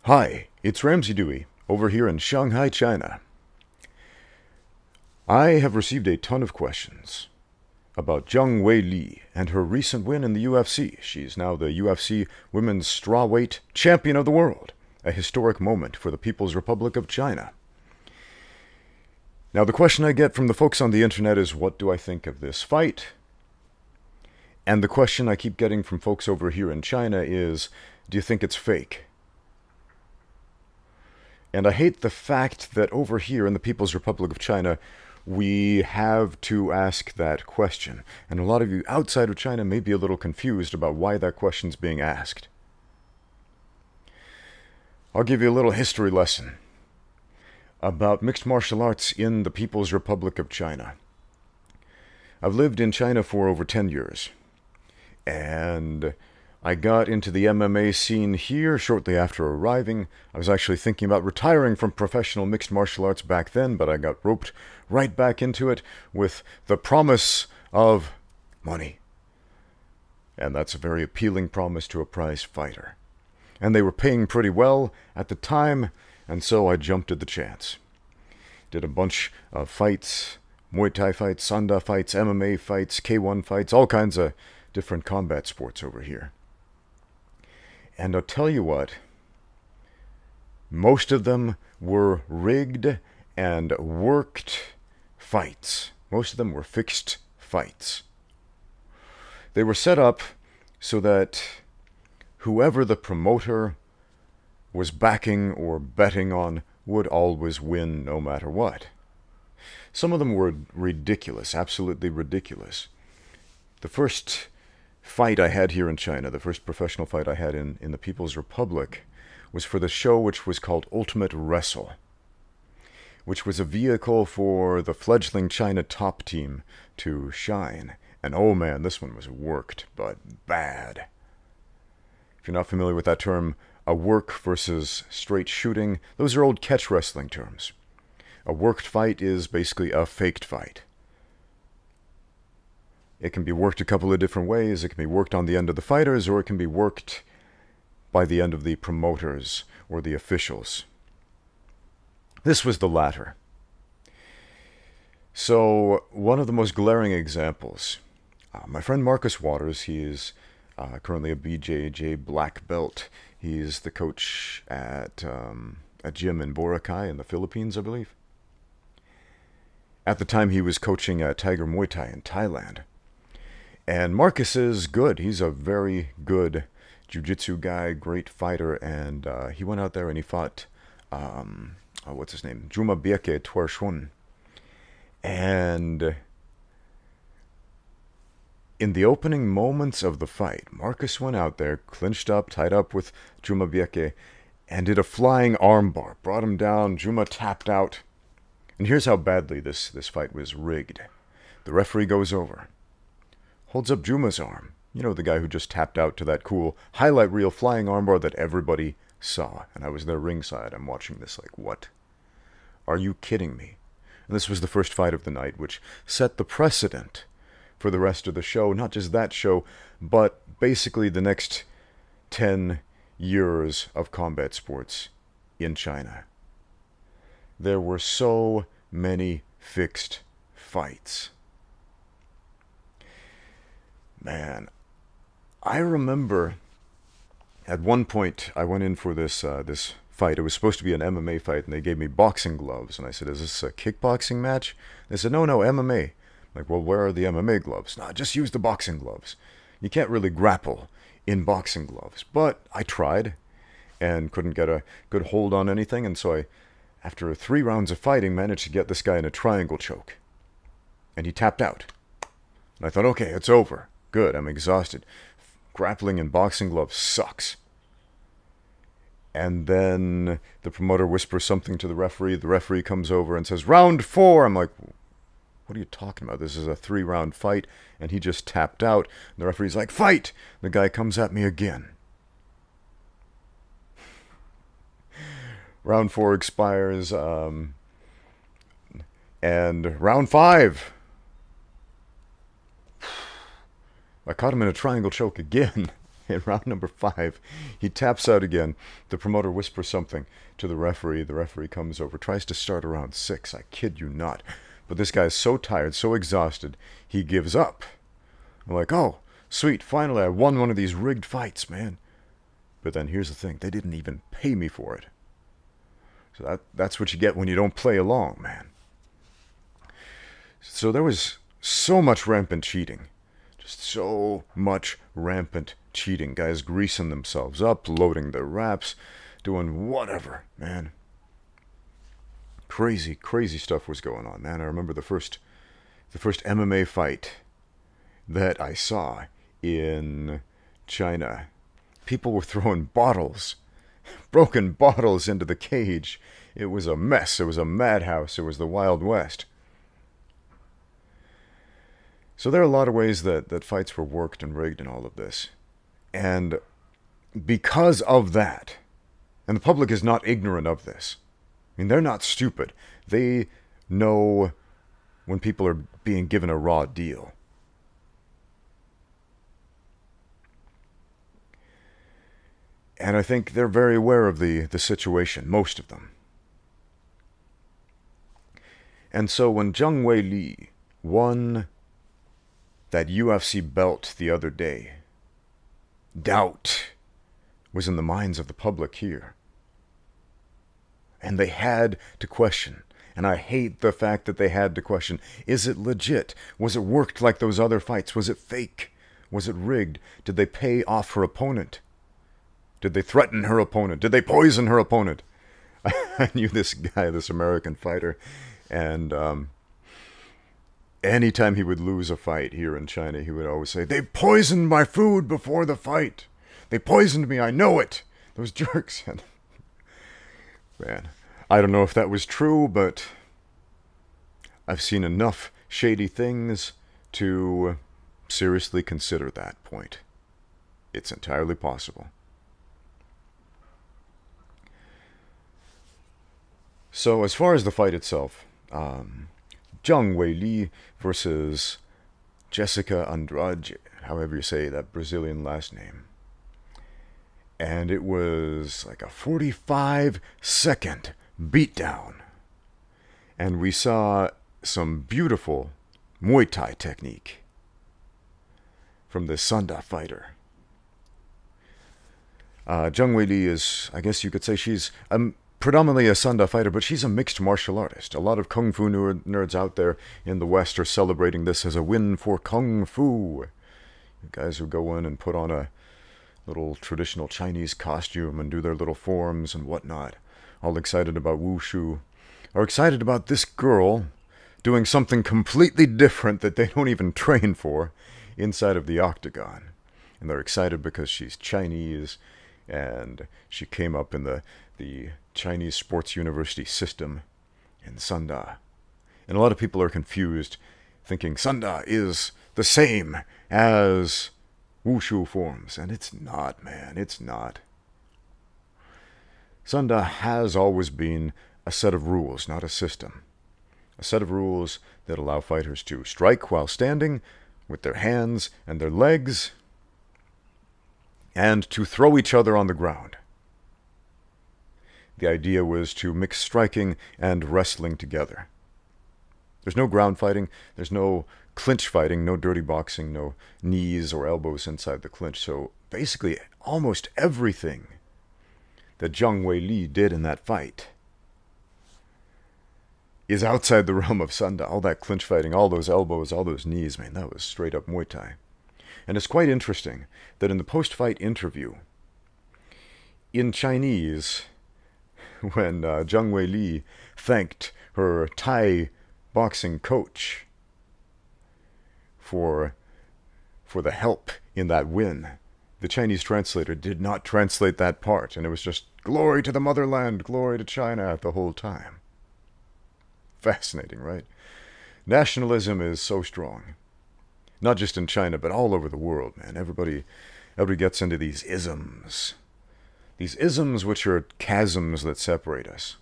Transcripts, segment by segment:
Hi, it's Ramsey Dewey, over here in Shanghai, China. I have received a ton of questions about Zhang Weili and her recent win in the UFC. She's now the UFC Women's Strawweight Champion of the World, a historic moment for the People's Republic of China. Now, the question I get from the folks on the internet is, what do I think of this fight? And the question I keep getting from folks over here in China is, do you think it's fake? And I hate the fact that over here in the People's Republic of China, we have to ask that question. And a lot of you outside of China may be a little confused about why that question's being asked. I'll give you a little history lesson about mixed martial arts in the People's Republic of China. I've lived in China for over 10 years. And I got into the MMA scene here shortly after arriving. I was actually thinking about retiring from professional mixed martial arts back then, but I got roped right back into it with the promise of money. And that's a very appealing promise to a prize fighter. And they were paying pretty well at the time, and so I jumped at the chance. Did a bunch of fights, Muay Thai fights, Sanda fights, MMA fights, K1 fights, all kinds of different combat sports over here. And I'll tell you what, most of them were rigged and worked fights. Most of them were fixed fights. They were set up so that whoever the promoter was backing or betting on would always win no matter what. Some of them were ridiculous, absolutely ridiculous. The first fight I had here in China, the first professional fight I had in the People's Republic, was for the show which was called Ultimate Wrestle, which was a vehicle for the fledgling China top team to shine. And oh man, this one was worked, but bad. If you're not familiar with that term, a work versus straight shooting, those are old catch wrestling terms. A worked fight is basically a faked fight. It can be worked a couple of different ways. It can be worked on the end of the fighters, or it can be worked by the end of the promoters or the officials. This was the latter. So, one of the most glaring examples, my friend Marcus Waters, he is currently a BJJ black belt. He's the coach at a gym in Boracay in the Philippines, I believe. At the time, he was coaching Tiger Muay Thai in Thailand. And Marcus is good. He's a very good jiu-jitsu guy, great fighter, and he went out there and he fought, what's his name? Juma Bieke Tuershun. And in the opening moments of the fight, Marcus went out there, clinched up, tied up with Juma Bieke, and did a flying armbar. Brought him down, Juma tapped out. And here's how badly this fight was rigged. The referee goes over, holds up Juma's arm. You know, the guy who just tapped out to that cool highlight reel flying armbar that everybody saw. And I was there ringside. I'm watching this like, what? Are you kidding me? And this was the first fight of the night, which set the precedent for the rest of the show. Not just that show, but basically the next 10 years of combat sports in China. There were so many fixed fights. Man, I remember at one point I went in for this fight. It was supposed to be an MMA fight, and they gave me boxing gloves. And I said, "Is this a kickboxing match?" They said, "No, MMA." I'm like, well, where are the MMA gloves? No, just use the boxing gloves. You can't really grapple in boxing gloves. But I tried and couldn't get a good hold on anything, and so I, after 3 rounds of fighting, managed to get this guy in a triangle choke. And he tapped out. And I thought, okay, it's over. Good, I'm exhausted. Grappling in boxing gloves sucks. And then the promoter whispers something to the referee. The referee comes over and says, "Round 4." I'm like, what are you talking about? This is a 3-round fight, and he just tapped out. And the referee's like, "Fight!" The guy comes at me again. Round 4 expires, and round 5. I caught him in a triangle choke again. In round number 5, he taps out again. The promoter whispers something to the referee. The referee comes over, tries to start around 6. I kid you not. But this guy's so tired, so exhausted, he gives up. I'm like, oh, sweet, finally I won one of these rigged fights, man. But then here's the thing, they didn't even pay me for it. So that's what you get when you don't play along, man. So there was so much rampant cheating. Just so much rampant cheating. Guys greasing themselves up, loading their wraps, doing whatever, man. Crazy, crazy stuff was going on, man. I remember the first MMA fight that I saw in China. People were throwing bottles, broken bottles into the cage. It was a mess. It was a madhouse. It was the Wild West. So there are a lot of ways that fights were worked and rigged and all of this. And because of that, and the public is not ignorant of this. I mean, they're not stupid. They know when people are being given a raw deal. And I think they're very aware of the situation, most of them. And so when Zhang Weili won that UFC belt the other day, doubt was in the minds of the public here. And they had to question. And I hate the fact that they had to question. Is it legit? Was it worked like those other fights? Was it fake? Was it rigged? Did they pay off her opponent? Did they threaten her opponent? Did they poison her opponent? I knew this guy, this American fighter, and anytime he would lose a fight here in China, he would always say, "They poisoned my food before the fight. They poisoned me, I know it. Those jerks." And man, I don't know if that was true, but I've seen enough shady things to seriously consider that point. It's entirely possible. So as far as the fight itself, Zhang Weili versus Jessica Andrade, however you say that Brazilian last name. And it was like a 45-second beatdown. And we saw some beautiful Muay Thai technique from the Sanda fighter. Zhang Weili is, I guess you could say she's predominantly a Sanda fighter, but she's a mixed martial artist. A lot of Kung Fu nerds out there in the West are celebrating this as a win for Kung Fu. You guys who go in and put on a little traditional Chinese costume and do their little forms and whatnot, all excited about wushu, are excited about this girl doing something completely different that they don't even train for inside of the octagon. And they're excited because she's Chinese and she came up in the Chinese sports university system in Sanda. And a lot of people are confused, thinking Sanda is the same as wushu forms. And it's not, man. It's not. Sanda has always been a set of rules, not a system. A set of rules that allow fighters to strike while standing with their hands and their legs, and to throw each other on the ground. The idea was to mix striking and wrestling together. There's no ground fighting, there's no clinch fighting, no dirty boxing, no knees or elbows inside the clinch. So basically almost everything that Zhang Weili did in that fight is outside the realm of Sanda. All that clinch fighting, all those elbows, all those knees, man, that was straight up Muay Thai. And it's quite interesting that in the post-fight interview, in Chinese, when Zhang Weili thanked her Thai boxing coach for the help in that win, the Chinese translator did not translate that part, and it was just glory to the motherland, glory to China the whole time. Fascinating, right? Nationalism is so strong. Not just in China, but all over the world, man. Everybody gets into these isms. These isms which are chasms that separate us.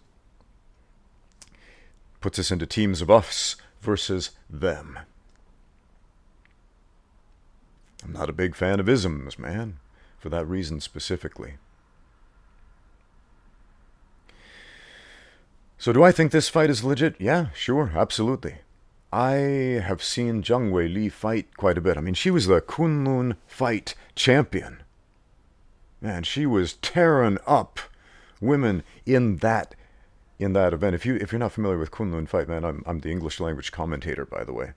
Puts us into teams of us versus them. I'm not a big fan of isms, man. for that reason specifically. So do I think this fight is legit? Yeah, sure, absolutely. I have seen Zhang Weili fight quite a bit. I mean, she was the Kunlun fight champion. Man, she was tearing up women in that event. If you're not familiar with Kunlun fight, man, I'm the English language commentator, by the way.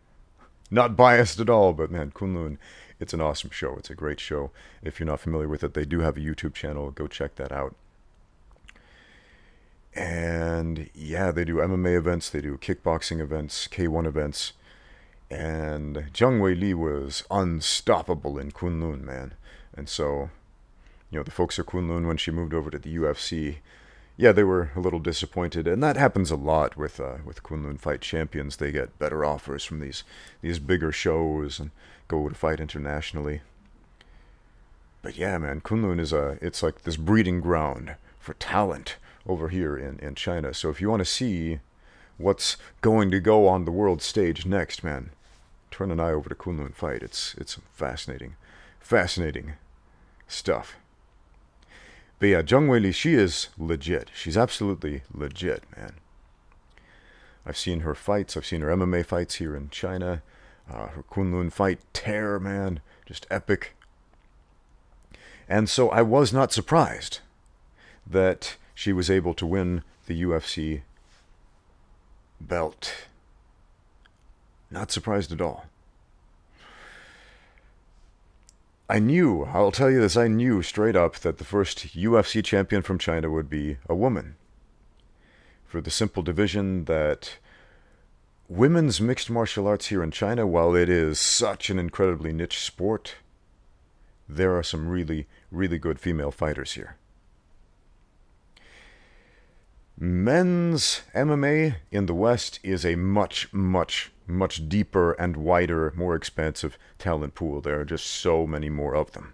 Not biased at all, but man, Kunlun, it's an awesome show. It's a great show. If you're not familiar with it, they do have a YouTube channel. Go check that out. And yeah, they do MMA events, they do kickboxing events, K1 events. And Zhang Weili was unstoppable in Kunlun, man. And so, the folks at Kunlun, when she moved over to the UFC, yeah, they were a little disappointed. And that happens a lot with Kunlun fight champions. They get better offers from these bigger shows and go to fight internationally. But yeah, man, Kunlun it's like this breeding ground for talent over here in China. So if you want to see what's going to go on the world stage next, man, turn an eye over to Kunlun fight. It's some fascinating stuff. But yeah, Zhang Weili, she is legit. She's absolutely legit, man. I've seen her fights. I've seen her MMA fights here in China. Her Kunlun fight, tear, man, just epic. And so I was not surprised that she was able to win the UFC belt. Not surprised at all. I'll tell you this, I knew straight up that the first UFC champion from China would be a woman. For the simple division that women's mixed martial arts here in China, while it is such an incredibly niche sport, there are some really, really good female fighters here. Men's MMA in the West is a much, much, much deeper and wider, more expansive talent pool. There are just so many more of them.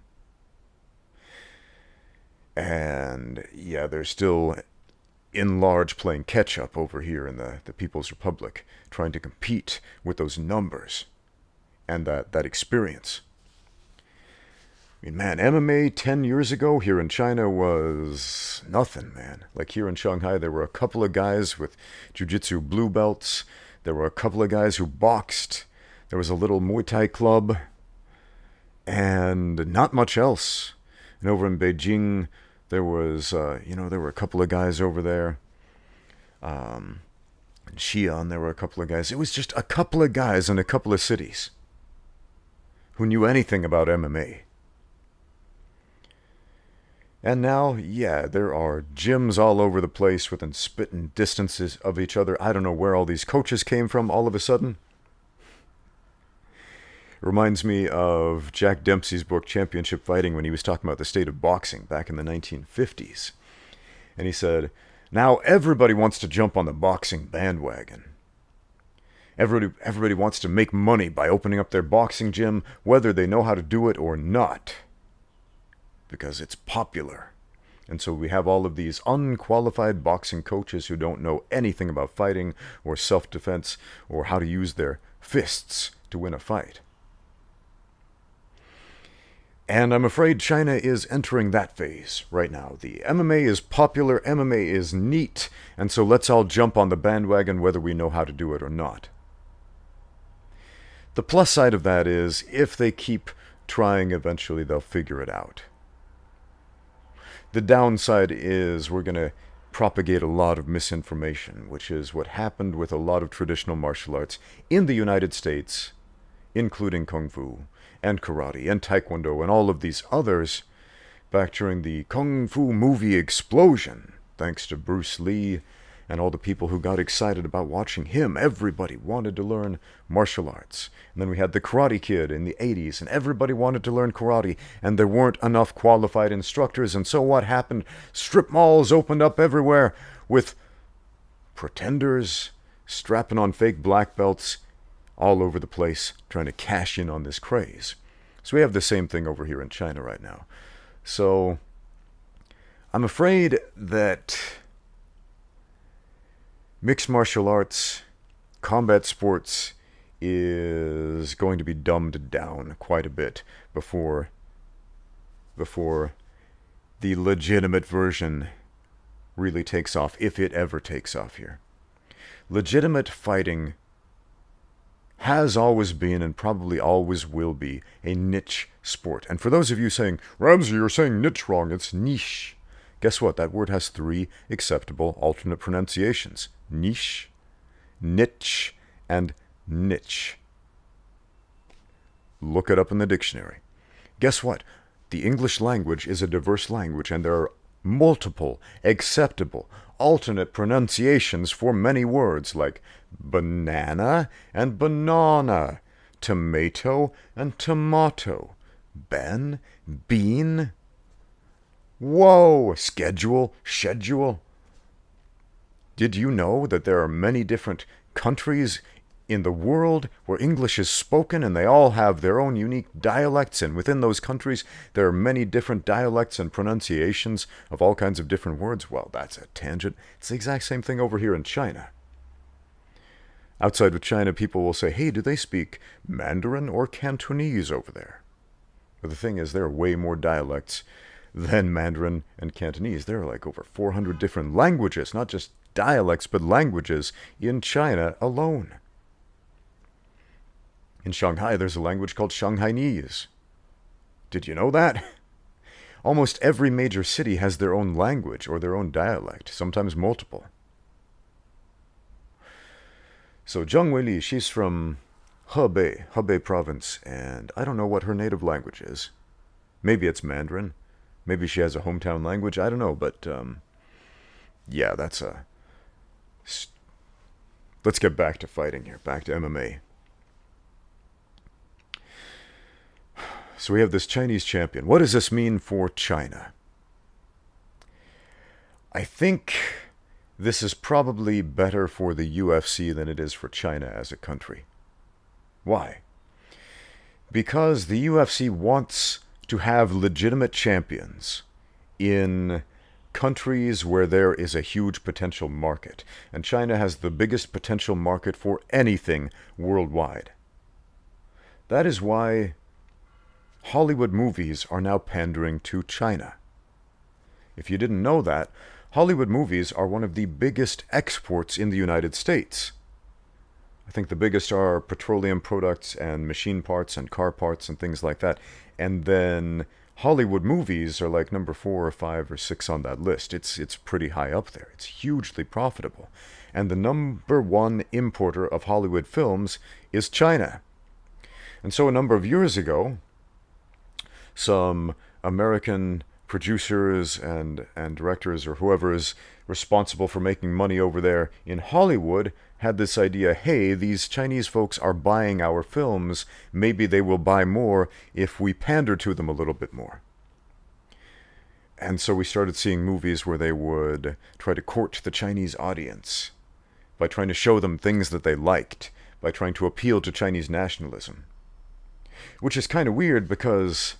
And yeah, they're still in large playing catch-up over here in the People's Republic, trying to compete with those numbers and that experience. I mean, man, MMA 10 years ago here in China was nothing, man. Like here in Shanghai, there were a couple of guys with jiu-jitsu blue belts. There were a couple of guys who boxed. There was a little Muay Thai club. And not much else. And over in Beijing, there was, there were a couple of guys over there. In Xi'an, there were a couple of guys. It was just a couple of guys in a couple of cities who knew anything about MMA. And now, yeah, there are gyms all over the place within spitting distances of each other. I don't know where all these coaches came from all of a sudden. It reminds me of Jack Dempsey's book, Championship Fighting, when he was talking about the state of boxing back in the 1950s. And he said, now everybody wants to jump on the boxing bandwagon. Everybody wants to make money by opening up their boxing gym, whether they know how to do it or not. Because it's popular. And so we have all of these unqualified boxing coaches who don't know anything about fighting or self-defense or how to use their fists to win a fight. And I'm afraid China is entering that phase right now. The MMA is popular, MMA is neat, and so let's all jump on the bandwagon whether we know how to do it or not. The plus side of that is, if they keep trying, eventually they'll figure it out. The downside is we're going to propagate a lot of misinformation, which is what happened with a lot of traditional martial arts in the United States, including Kung Fu and Karate and Taekwondo and all of these others back during the Kung Fu movie explosion, thanks to Bruce Lee and all the people who got excited about watching him. Everybody wanted to learn martial arts. And then we had the Karate Kid in the 80s, and everybody wanted to learn karate, and there weren't enough qualified instructors. And so what happened? Strip malls opened up everywhere with pretenders strapping on fake black belts all over the place, trying to cash in on this craze. So we have the same thing over here in China right now. So I'm afraid that mixed martial arts, combat sports, is going to be dumbed down quite a bit before before the legitimate version really takes off, if it ever takes off here. Legitimate fighting has always been and probably always will be a niche sport. And for those of you saying, Ramsey, you're saying niche wrong, it's niche. Guess what? That word has 3 acceptable alternate pronunciations. Niche, niche, and niche. Look it up in the dictionary. Guess what? The English language is a diverse language, and there are multiple acceptable alternate pronunciations for many words like banana and banana, tomato and tomato, ben, bean. Whoa! Schedule, schedule. Did you know that there are many different countries in the world where English is spoken, and they all have their own unique dialects, and within those countries there are many different dialects and pronunciations of all kinds of different words? Well, that's a tangent. It's the exact same thing over here in China. Outside of China, people will say, hey, do they speak Mandarin or Cantonese over there? But the thing is, there are way more dialects than Mandarin and Cantonese. There are like over 400 different languages, not just dialects, but languages in China alone. In Shanghai, there's a language called Shanghainese. Did you know that? Almost every major city has their own language or their own dialect, sometimes multiple. So Zhang Weili, she's from Hebei province, and I don't know what her native language is. Maybe it's Mandarin. Maybe she has a hometown language. I don't know, but yeah, that's a... Let's get back to fighting here, back to MMA. So we have this Chinese champion. What does this mean for China? I think this is probably better for the UFC than it is for China as a country. Why? Because the UFC wants to have legitimate champions in countries where there is a huge potential market. And China has the biggest potential market for anything worldwide. That is why Hollywood movies are now pandering to China. If you didn't know that, Hollywood movies are one of the biggest exports in the United States. I think the biggest are petroleum products and machine parts and car parts and things like that. And then Hollywood movies are like number 4 or 5 or 6 on that list. It's pretty high up there. It's hugely profitable. And the number 1 importer of Hollywood films is China. And so a number of years ago, some American producers and directors or whoever is responsible for making money over there in Hollywood had this idea, hey, these Chinese folks are buying our films, maybe they will buy more if we pander to them a little bit more. And so we started seeing movies where they would try to court the Chinese audience by trying to show them things that they liked, by trying to appeal to Chinese nationalism. Which is kind of weird because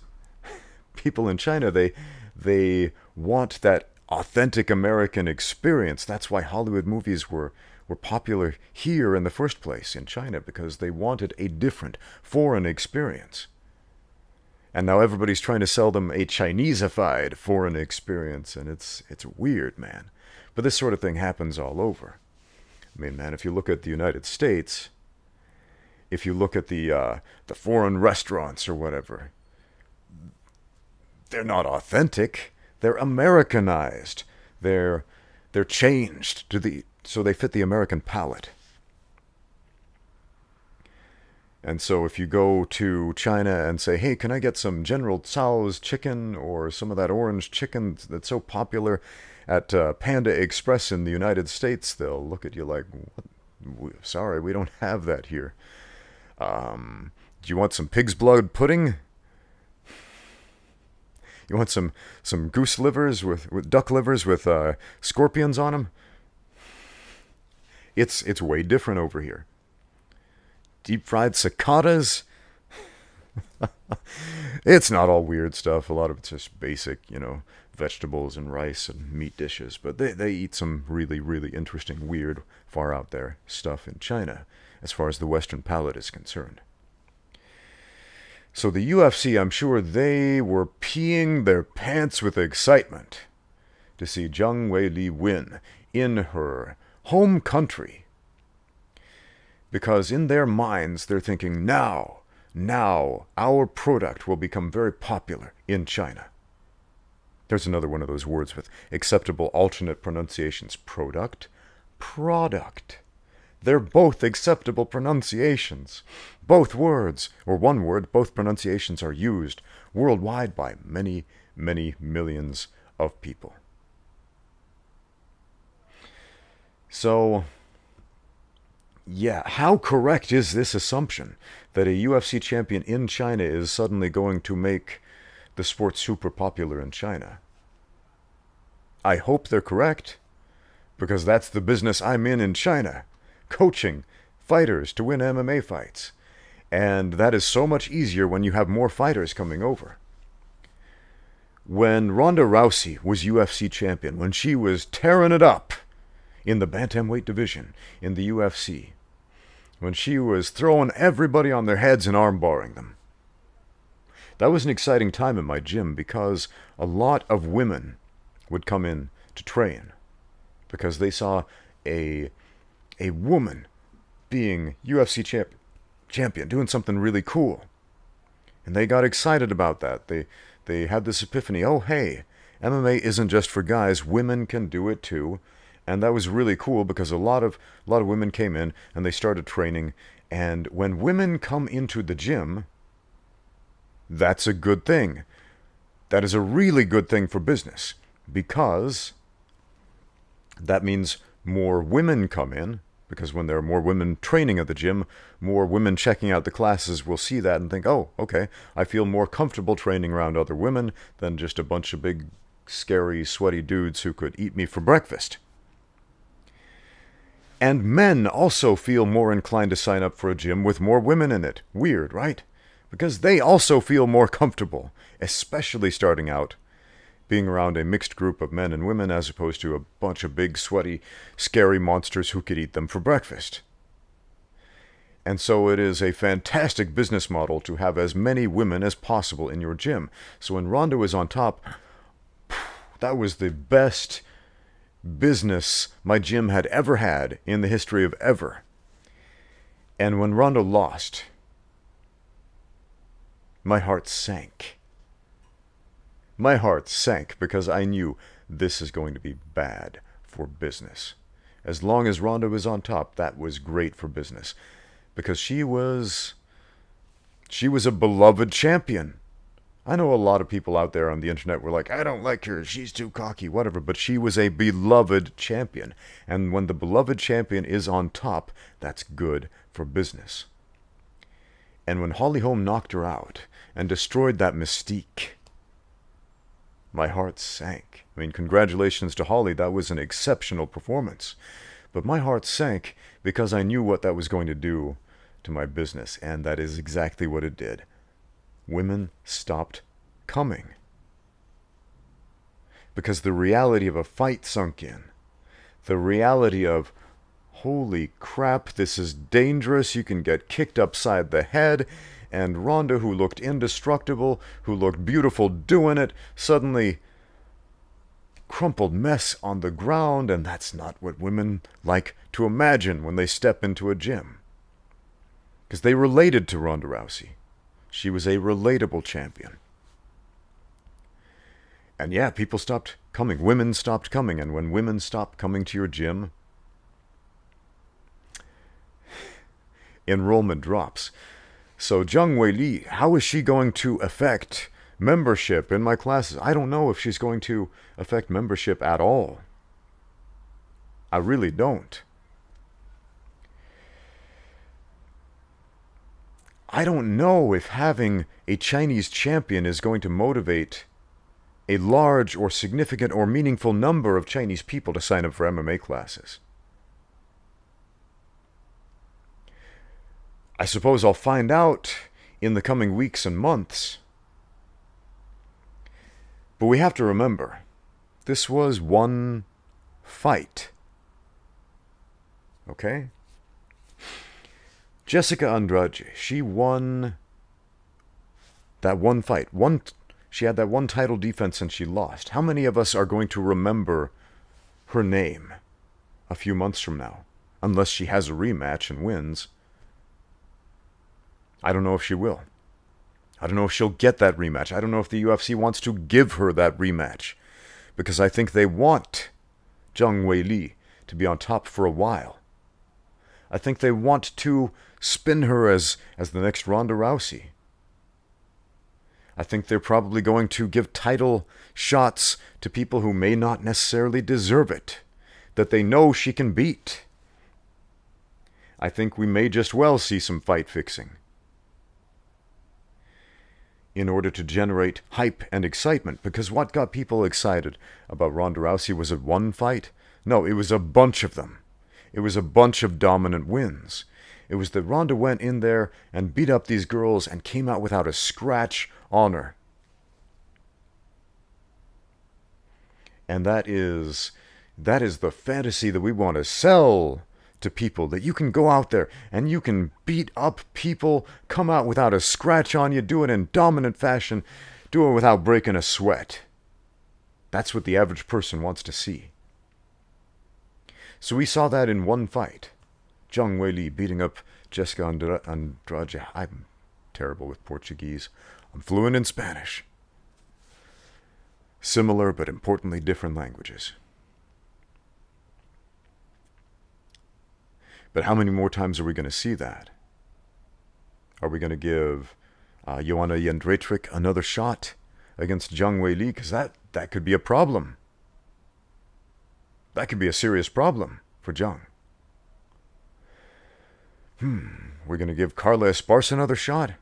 people in China, they want that authentic American experience. That's why Hollywood movies were popular here in the first place in China, because they wanted a different foreign experience. And now everybody's trying to sell them a Chinesified foreign experience, and it's weird, man. But this sort of thing happens all over. I mean, man, if you look at the United States, if you look at the foreign restaurants or whatever, they're not authentic. They're Americanized. They're changed so they fit the American palate. And so if you go to China and say, hey, can I get some General Tso's chicken or some of that orange chicken that's so popular at Panda Express in the United States, they'll look at you like, sorry, we don't have that here. Do you want some pig's blood pudding? You want some goose livers with duck livers with scorpions on them? It's way different over here. Deep fried cicadas? It's not all weird stuff. A lot of it's just basic, vegetables and rice and meat dishes. But they eat some really, really interesting, weird, far out there stuff in China as far as the Western palate is concerned. So the UFC, I'm sure they were peeing their pants with excitement to see Zhang Weili win in her home country. Because in their minds, they're thinking, now, our product will become very popular in China. There's another one of those words with acceptable alternate pronunciations. Product. They're both acceptable pronunciations. Both words, or one word, both pronunciations are used worldwide by many, many millions of people. So, yeah, how correct is this assumption that a UFC champion in China is suddenly going to make the sport super popular in China? I hope they're correct, because that's the business I'm in China, coaching fighters to win MMA fights. And that is so much easier when you have more fighters coming over. When Ronda Rousey was UFC champion, when she was tearing it up in the bantamweight division in the UFC, when she was throwing everybody on their heads and armbarring them, that was an exciting time in my gym, because a lot of women would come in to train because they saw a woman being UFC champion, doing something really cool. And they got excited about that. They had this epiphany, oh hey, MMA isn't just for guys, women can do it too. And that was really cool, because a lot of women came in and they started training. And when women come into the gym, that's a good thing. That is a really good thing for business, because that means more women come in, because when there are more women training at the gym, more women checking out the classes will see that and think, oh, okay, I feel more comfortable training around other women than just a bunch of big, scary, sweaty dudes who could eat me for breakfast. And men also feel more inclined to sign up for a gym with more women in it. Weird, right? Because they also feel more comfortable, especially starting out, being around a mixed group of men and women as opposed to a bunch of big, sweaty, scary monsters who could eat them for breakfast. And so it is a fantastic business model to have as many women as possible in your gym. So when Ronda was on top, that was the best business my gym had ever had in the history of ever. And when Ronda lost, my heart sank. My heart sank, because I knew this is going to be bad for business. As long as Ronda was on top, that was great for business, because she was a beloved champion. I know a lot of people out there on the internet were like, I don't like her, she's too cocky, whatever, but she was a beloved champion. And when the beloved champion is on top, that's good for business. And when Holly Holm knocked her out and destroyed that mystique, my heart sank. I mean, congratulations to Holly, that was an exceptional performance. But my heart sank because I knew what that was going to do to my business, and that is exactly what it did. Women stopped coming. Because the reality of a fight sunk in. The reality of, holy crap, this is dangerous, you can get kicked upside the head, and Ronda, who looked indestructible, who looked beautiful doing it, suddenly crumpled mess on the ground, and that's not what women like to imagine when they step into a gym. Because they related to Ronda Rousey. She was a relatable champion. And yeah, people stopped coming. Women stopped coming. And when women stop coming to your gym, enrollment drops. So Zhang Weili, how is she going to affect membership in my classes? I don't know if she's going to affect membership at all. I really don't. I don't know if having a Chinese champion is going to motivate a large or significant or meaningful number of Chinese people to sign up for MMA classes. I suppose I'll find out in the coming weeks and months. But we have to remember, this was one fight. Okay? Jessica Andrade, she won That one fight, she had that one title defense and she lost. How many of us are going to remember her name a few months from now? Unless she has a rematch and wins. I don't know if she will. I don't know if she'll get that rematch. I don't know if the UFC wants to give her that rematch. Because I think they want Zhang Weili to be on top for a while. I think they want to spin her as the next Ronda Rousey. I think they're probably going to give title shots to people who may not necessarily deserve it, that they know she can beat. I think we may just well see some fight fixing in order to generate hype and excitement. Because what got people excited about Ronda Rousey? Was it one fight? No, it was a bunch of them. It was a bunch of dominant wins. It was that Ronda went in there and beat up these girls and came out without a scratch on her. And that is the fantasy that we want to sell to people, that you can go out there and you can beat up people, come out without a scratch on you, do it in dominant fashion, do it without breaking a sweat. That's what the average person wants to see. So we saw that in one fight. Zhang Weili beating up Jessica Andrade. I'm terrible with Portuguese. I'm fluent in Spanish. Similar but importantly different languages. But how many more times are we going to see that? Are we going to give Joanna Jędrzejczyk another shot against Zhang Weili? Because that could be a problem. That could be a serious problem for Zhang. We're going to give Carla Esparza another shot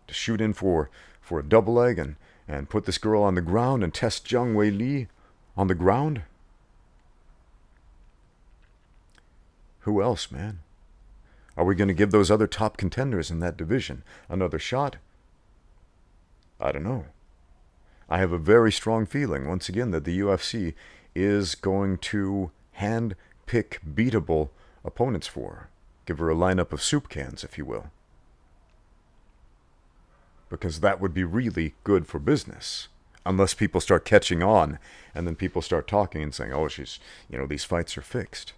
to shoot in for a double leg and put this girl on the ground and test Zhang Weili on the ground? Who else, man? Are we going to give those other top contenders in that division another shot? I don't know. I have a very strong feeling, once again, that the UFC is going to hand-pick beatable opponents for her. Give her a lineup of soup cans, if you will. Because that would be really good for business. Unless people start catching on, and then people start talking and saying, oh, these fights are fixed.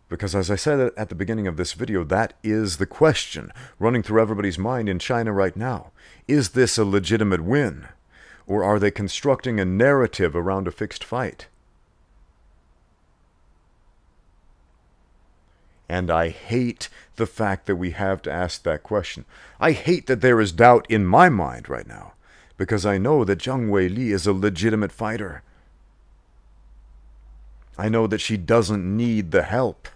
Because as I said at the beginning of this video, that is the question running through everybody's mind in China right now. Is this a legitimate win? Or are they constructing a narrative around a fixed fight? And I hate the fact that we have to ask that question. I hate that there is doubt in my mind right now, because I know that Zhang Weili is a legitimate fighter. I know that she doesn't need the help.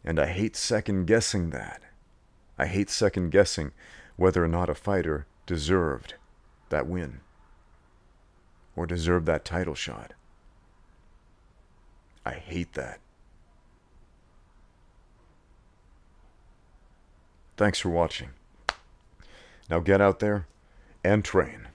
And I hate second-guessing that. I hate second-guessing whether or not a fighter deserved that win or deserved that title shot. I hate that. Thanks for watching. Now get out there and train.